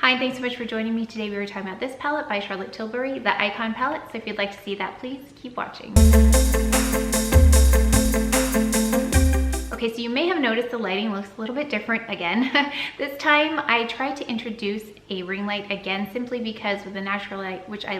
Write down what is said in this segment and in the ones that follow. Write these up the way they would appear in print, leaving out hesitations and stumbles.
Hi, and thanks so much for joining me. Today we were talking about this palette by Charlotte Tilbury, the Icon palette. So if you'd like to see that, please keep watching. Okay, so you may have noticed the lighting looks a little bit different again. This time I tried to introduce a ring light again, simply because with the natural light, which I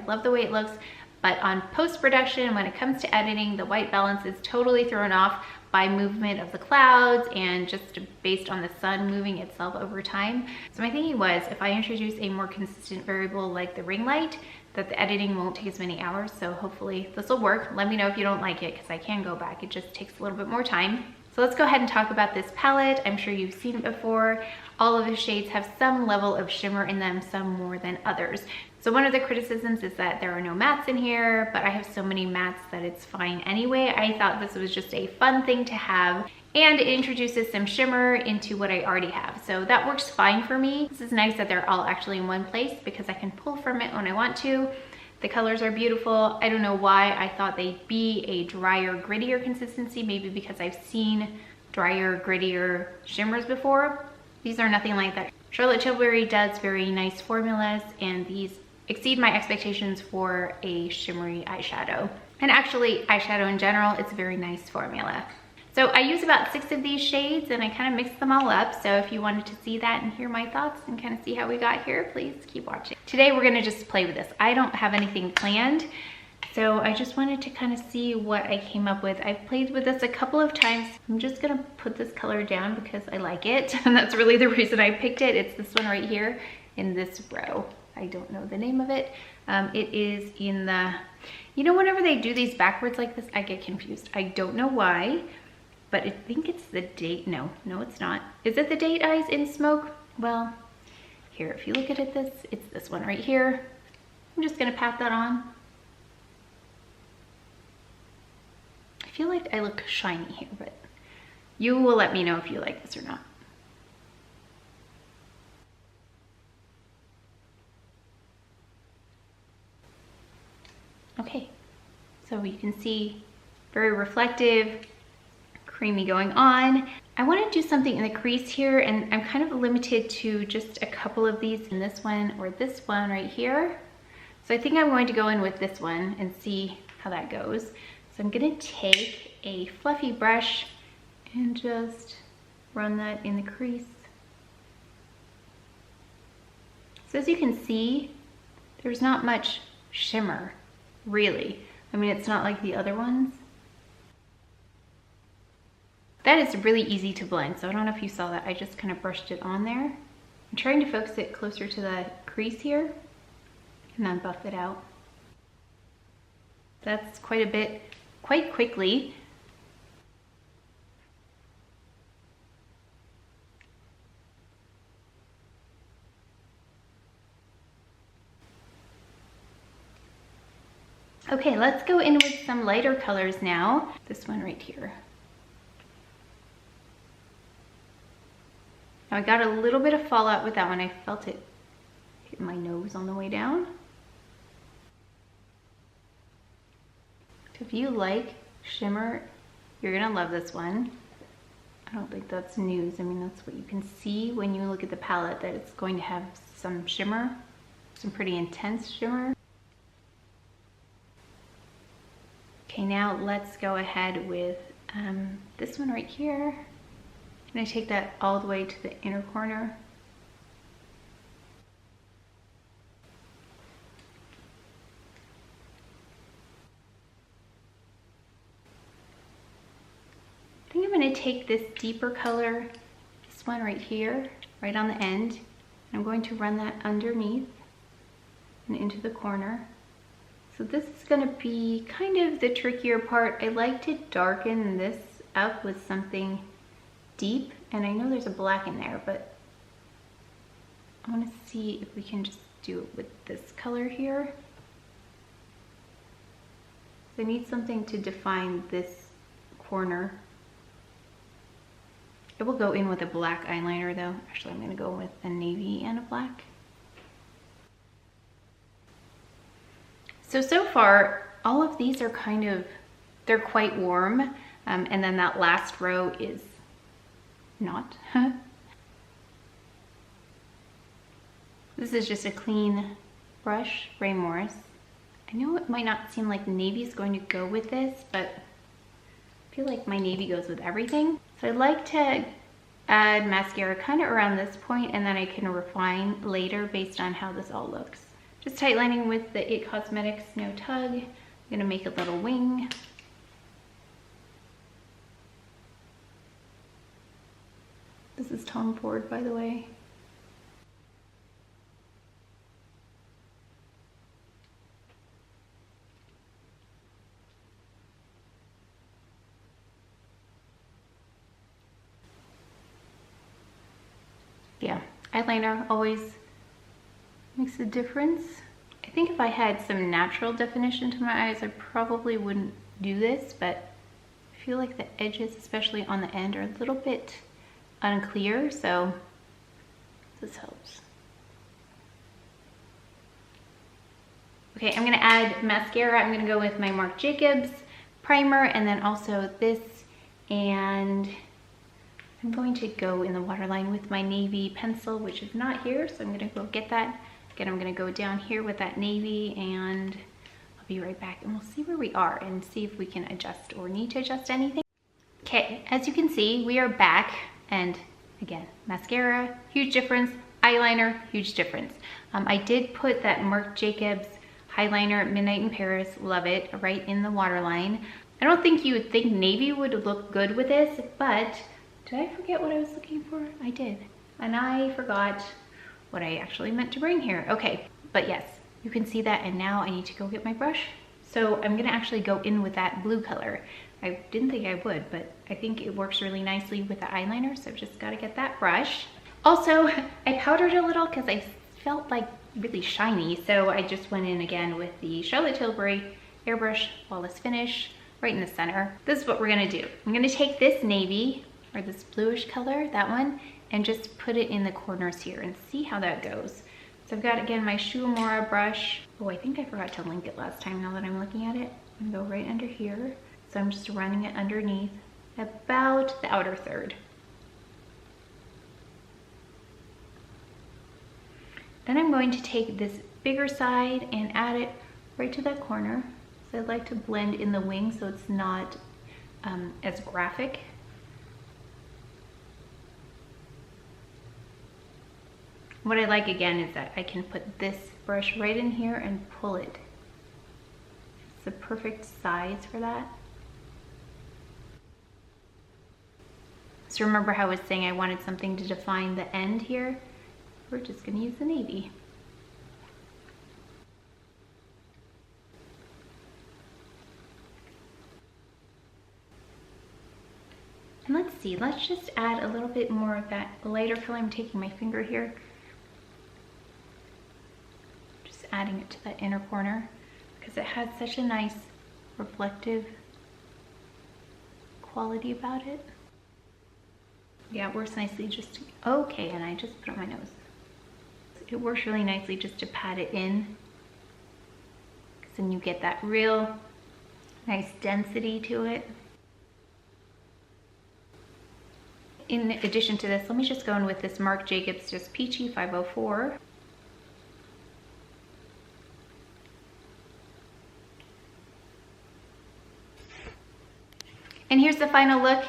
love the way it looks, but on post-production, when it comes to editing, the white balance is totally thrown off by movement of the clouds and just based on the sun moving itself over time. So my thinking was, if I introduce a more consistent variable like the ring light, that the editing won't take as many hours. So hopefully this will work. Let me know if you don't like it, because I can go back. It just takes a little bit more time. So let's go ahead and talk about this palette. I'm sure you've seen it before. All of the shades have some level of shimmer in them, some more than others. So one of the criticisms is that there are no mattes in here, but I have so many mattes that it's fine anyway. I thought this was just a fun thing to have, and it introduces some shimmer into what I already have. So that works fine for me. This is nice that they're all actually in one place because I can pull from it when I want to. The colors are beautiful. I don't know why I thought they'd be a drier, grittier consistency, maybe because I've seen drier, grittier shimmers before. These are nothing like that. Charlotte Tilbury does very nice formulas, and these exceed my expectations for a shimmery eyeshadow. And actually, eyeshadow in general, it's a very nice formula. So I use about 6 of these shades, and I kind of mix them all up. So if you wanted to see that and hear my thoughts and kind of see how we got here, please keep watching. Today we're gonna just play with this. I don't have anything planned, so I just wanted to kind of see what I came up with. I've played with this a couple of times. I'm just gonna put this color down because I like it, and that's really the reason I picked it. It's this one right here in this row. I don't know the name of it. It is in the, you know, whenever they do these backwards like this, I get confused. I don't know why, but I think it's the date. No, it's not. Is it the Date Eyes in Smoke? Well, here, if you look at it, it's this one right here. I'm just gonna pat that on. I feel like I look shiny here, but you will let me know if you like this or not. Okay, so you can see very reflective, creamy going on. I want to do something in the crease here, and I'm kind of limited to just a couple of these in this one or this one right here. So I think I'm going to go in with this one and see how that goes. So I'm going to take a fluffy brush and just run that in the crease. So as you can see, there's not much shimmer, really. I mean, it's not like the other ones. That is really easy to blend, so I don't know if you saw that. I just kind of brushed it on there. I'm trying to focus it closer to the crease here and then buff it out. That's quite a bit, quite quickly. Okay, let's go in with some lighter colors now. This one right here. Now I got a little bit of fallout with that one. I felt it hit my nose on the way down. So if you like shimmer, you're gonna love this one. I don't think that's news. I mean, that's what you can see when you look at the palette, that it's going to have some shimmer, some pretty intense shimmer. Okay, now let's go ahead with this one right here. I'm gonna take that all the way to the inner corner. I think I'm gonna take this deeper color, this one right here, right on the end. I'm going to run that underneath and into the corner. So this is gonna be kind of the trickier part. I like to darken this up with something deep, and I know there's a black in there, but I want to see if we can just do it with this color here. So I need something to define this corner. It will go in with a black eyeliner though. Actually, I'm going to go with a navy and a black. So far, all of these are kind of, they're quite warm. And then that last row is not. This is just a clean brush, Ray Morris. I know it might not seem like navy is going to go with this, but I feel like my navy goes with everything. So I like to add mascara kind of around this point, and then I can refine later based on how this all looks. Just tight lining with the It Cosmetics No Tug. I'm gonna make a little wing. This is Tom Ford, by the way. Yeah, eyeliner always makes a difference. I think if I had some natural definition to my eyes, I probably wouldn't do this, but I feel like the edges, especially on the end, are a little bit unclear, so this helps. Okay, I'm gonna add mascara. I'm gonna go with my Marc Jacobs primer, and then also this, and I'm going to go in the waterline with my navy pencil, which is not here, so I'm gonna go get that. Again, I'm gonna go down here with that navy, and I'll be right back, and we'll see where we are and see if we can adjust or need to adjust anything. Okay, as you can see, we are back, and again, mascara, huge difference, eyeliner, huge difference. I did put that Marc Jacobs Highliner Midnight in Paris, love it, right in the waterline. I don't think you would think navy would look good with this, but did I forget what I was looking for? I did, and I forgot what I actually meant to bring here. Okay, but yes, you can see that, and now I need to go get my brush. So I'm gonna actually go in with that blue color. I didn't think I would, but I think it works really nicely with the eyeliner, so I've just gotta get that brush. Also, I powdered a little because I felt like really shiny, so I just went in again with the Charlotte Tilbury Airbrush Flawless Finish right in the center. This is what we're gonna do. I'm gonna take this navy, or this bluish color, that one, and just put it in the corners here and see how that goes. So I've got, again, my Shu Uemura brush. Oh, I think I forgot to link it last time now that I'm looking at it. I'm gonna go right under here. So I'm just running it underneath about the outer third. Then I'm going to take this bigger side and add it right to that corner. So I'd like to blend in the wing so it's not as graphic. What I like, again, is that I can put this brush right in here and pull it. It's the perfect size for that. So remember how I was saying I wanted something to define the end here? We're just gonna use the navy. And let's see, let's just add a little bit more of that lighter color. I'm taking my finger here, just adding it to that inner corner because it has such a nice reflective quality about it. Yeah, it works nicely just to, okay, and I just put it on my nose. It works really nicely just to pat it in, because then you get that real nice density to it. In addition to this, let me just go in with this Marc Jacobs Just Peachy 504. And here's the final look.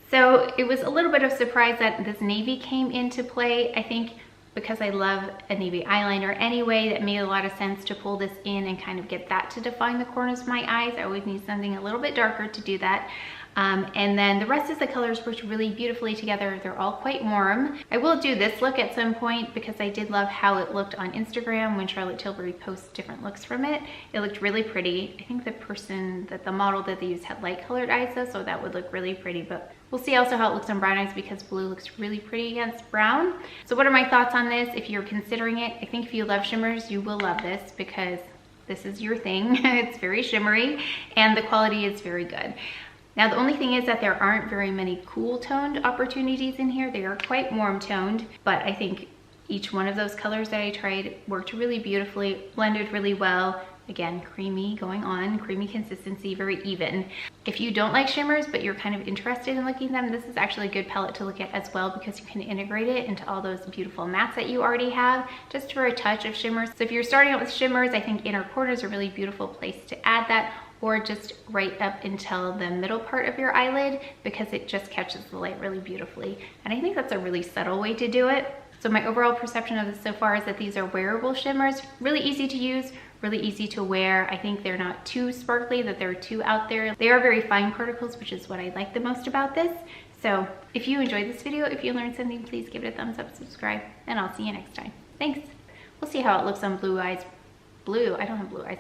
So it was a little bit of a surprise that this navy came into play. I think because I love a navy eyeliner anyway, that made a lot of sense to pull this in and kind of get that to define the corners of my eyes. I always need something a little bit darker to do that. And then the rest of the colors worked really beautifully together. They're all quite warm. I will do this look at some point because I did love how it looked on Instagram when Charlotte Tilbury posts different looks from it. It looked really pretty. I think the model that they used had light colored eyes though, so that would look really pretty, but we'll see also how it looks on brown eyes because blue looks really pretty against brown. So what are my thoughts on this? If you're considering it, I think if you love shimmers, you will love this because this is your thing. It's very shimmery and the quality is very good. Now the only thing is that there aren't very many cool toned opportunities in here. They are quite warm toned, but I think each one of those colors that I tried worked really beautifully, blended really well. Again, creamy going on, creamy consistency, very even. If you don't like shimmers, but you're kind of interested in looking at them, this is actually a good palette to look at as well, because you can integrate it into all those beautiful mattes that you already have, just for a touch of shimmers. So if you're starting out with shimmers, I think inner corner is a really beautiful place to add that, or just right up until the middle part of your eyelid, because it just catches the light really beautifully. And I think that's a really subtle way to do it. So my overall perception of this so far is that these are wearable shimmers, really easy to use, really easy to wear. I think they're not too sparkly, that they're too out there. They are very fine particles, which is what I like the most about this. So if you enjoyed this video, if you learned something, please give it a thumbs up, subscribe, and I'll see you next time. Thanks. We'll see how it looks on blue eyes. Blue, I don't have blue eyes.